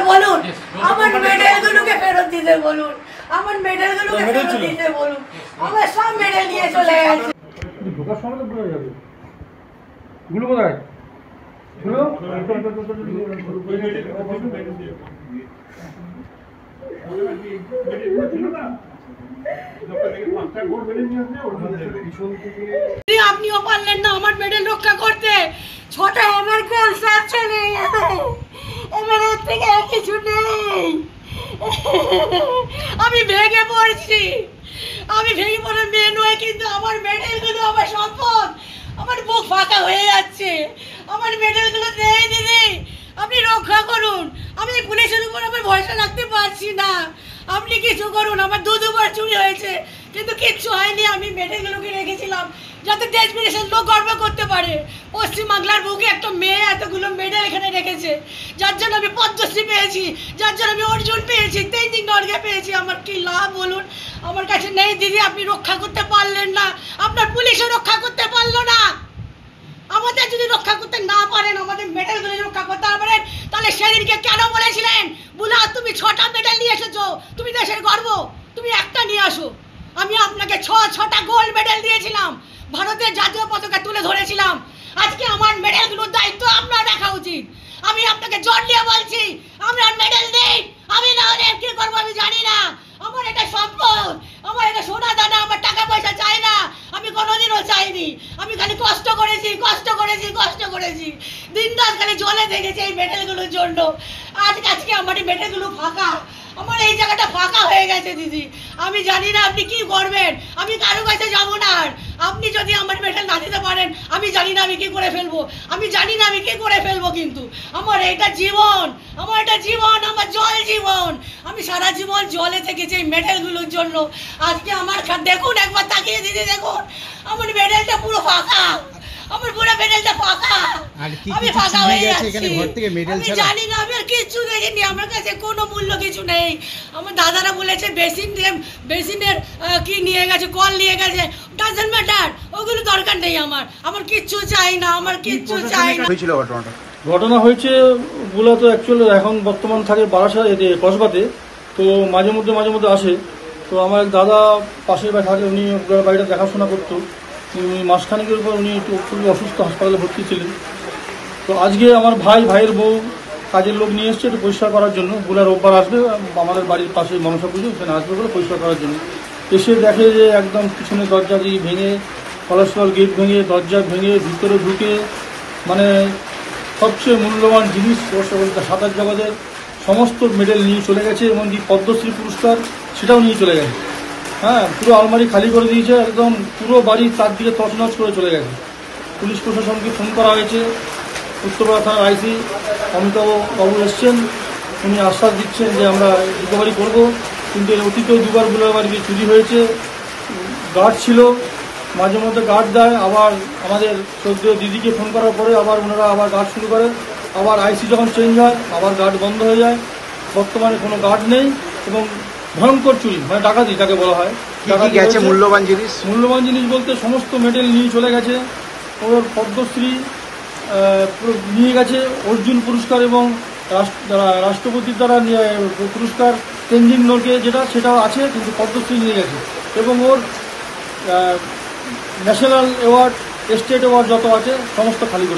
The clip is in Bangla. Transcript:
বলুন, আমার মেডেলগুলোকে ফেরত দিতে বলুন, আমার মেডেলগুলোকে ফেরত দিতে বলুন। আমার সব মেডেল নিয়ে চলে গেছে। ঢোকার সময় তো পড়ে যাবে। গুলো কোথায়? গুলো? আপনিও পারলেন না আমার মেডেল রক্ষা করতে। 6টা আমার গোল সব চলে গেল, এবার এর থেকে আর কিছু নেই। আমি ভেঙে পড়ছি, আমি ভেঙে পড়ার মেয়ে নয়, কিন্তু আমার মেডেলগুলো, আমার সম্পদ, আমার বুক ফাঁকা হয়ে যাচ্ছে। আমার মেডেলগুলো নেই দিদি, আপনি রক্ষা করুন। আমি পুলিশের উপর আমার ভরসা রাখতে পারছি না, আপনি কিছু করুন। আমার দুবার চুরি হয়েছে কিন্তু কিচ্ছু হয়নি। আমি মেডেলগুলোকে রেখেছিলাম যাতে দেশ বিদেশের লোক গর্ব করতে পারে। পশ্চিমবাংলার বুকে একটা মেয়ে এতগুলো মেডেল এখানে রেখেছে, যার জন্য আমি পদ্মশ্রী পেয়েছি, যার জন্য আমি অর্জুন পেয়েছি, তেইন নর্গে পেয়েছি। আমার কি লাভ বলুন? আমার কাছে নেই দিদি, আপনি রক্ষা করতে পারলেন না, আপনার পুলিশও রক্ষা করতে পারলো না। আমাদের যদি রক্ষা করতে না পারেন, আমাদের মেডেলগুলো রক্ষা করতে পারেন, তাহলে সেদিনকে কেন বলেছিলেন বুলা তুমি 6টা মেডেল নিয়ে এসেছো, তুমি দেশের গর্ব, তুমি একটা নিয়ে আসো? আমি আপনাকে 6টা গোল্ড মেডেল দিয়েছিলাম, ভারতের জাতীয় পতাকা তুলে ধরেছিলাম। আজকে আমার মেডেলগুলোর দায়িত্ব আপনার রাখা উচিত। আমি আপনাকে জোর দিয়ে বলছি, আমার মেডেল নেই, আমি না হলে কি করবো আমি জানি না। আমার এটা সম্পদ, আমার এটা সোনা দানা, আমার টাকা পয়সা চাই না, আমি কোনোদিনও চাইনি। আমি খালি কষ্ট করেছি, কষ্ট করেছি, কষ্ট করেছি, দিন রাত খালি জলে দেখেছি এই মেডেলগুলোর জন্য। আজকে আমার এই মেডেলগুলো ফাঁকা, আমার এই জায়গাটা ফাঁকা হয়ে গেছে দিদি। আমি জানি না আপনি কি করবেন, আমি কারো কাছে যাবো না। আর আপনি যদি আমার মেডেল না দিতে পারেন, আমি জানি না আমি কি করে ফেলবো, আমি জানি না আমি কি করে ফেলবো। কিন্তু আমার এটা জীবন, আমার এটা জীবন, আমার জল জীবন। আমি সারা জীবন জলে থেকেছি এই মেডেলগুলোর জন্য। আজকে আমার দেখুন, একবার তাকিয়ে দিদি দেখুন, আমার মেডেলটা পুরো ফাঁকা, আমার পুরো মেডেলটা ফাঁকা। আমি ফাঁকা হয়ে যাচ্ছি, আমি জানি না, আমি আর কিচ্ছু দেখিনি, আমার কাছে কোনো মূল্য কিছু নেই। আমার দাদারা বলেছে বেসিনের কি নিয়ে গেছে, কল নিয়ে গেছে, ডাজন্ট ম্যাটার, ওগুলো দরকার নেই। আমার কিচ্ছু চাই না, আমার কিচ্ছু চাই না। ঘটনা হয়েছে বুলা তো অ্যাকচুয়ালি এখন বর্তমান থাকে বারাসাত কসবাতে, তো মাঝে মধ্যে আসে। তো আমার এক দাদা পাশের বাড়ি থাকে, উনি বুলার বাড়িটা দেখাশোনা করতো। উনি মাসখানেকের পর উনি একটু খুবই অসুস্থ, হাসপাতালে ভর্তি ছিলেন। তো আজকে আমার ভাইয়ের বউ কাজের লোক নিয়ে এসছে একটু পরিষ্কার করার জন্য। বুলার রোববার আসবে, আমাদের বাড়ির পাশে মনসা পুজো, ওখানে আসবে বলে পরিষ্কার করার জন্য। এসে দেখে যে একদম পিছনে দরজা দিয়ে ভেঙে, কলেস্ট্রল গেট ভেঙে, দরজা ভেঙে ভিতরে ঢুকে, মানে সবচেয়ে মূল্যবান জিনিস সাঁতার জগতের সমস্ত মেডেল নিয়ে চলে গেছে, এমনকি পদ্মশ্রী পুরস্কার সেটাও নিয়ে চলে গেছে। হ্যাঁ, পুরো আলমারি খালি করে দিয়েছে, একদম পুরো বাড়ি চারদিকে তছনছ করে চলে গেছে। পুলিশ প্রশাসনকে ফোন করা হয়েছে, উত্তরপাড়া থানার আইসি অমিতাভ বাবু এসছেন, উনি আশ্বাস দিচ্ছেন যে আমরা রিকভারি করব। কিন্তু এর অতীতেও 2বার বুলার বাড়ি চুরি হয়েছে, গার্ড ছিল, মাঝে মধ্যে গার্ড দেয়, আবার আমাদের শ্রদ্ধেয় দিদিকে ফোন করার পরে আবার ওনারা আবার গার্ড শুরু করে, আবার আইসি যখন চেঞ্জ হয় আবার গার্ড বন্ধ হয়ে যায়। বর্তমানে কোনো গার্ড নেই এবং ভয়ঙ্কর চুরি, মানে ডাকাতি যাকে বলা হয়। মূল্যবান জিনিস বলতে সমস্ত মেডেল নিয়ে চলে গেছে। ওর পদ্মশ্রী নিয়ে গেছে, অর্জুন পুরস্কার এবং রাষ্ট্রপতির দ্বারা পুরস্কার তেনজিং নর্গে সেটাও আছে, কিন্তু পদ্মশ্রী নিয়ে গেছে। এবং ওর ন্যাশনাল অ্যাওয়ার্ড, স্টেট অ্যাওয়ার্ড যত আছে সমস্ত খালি করে।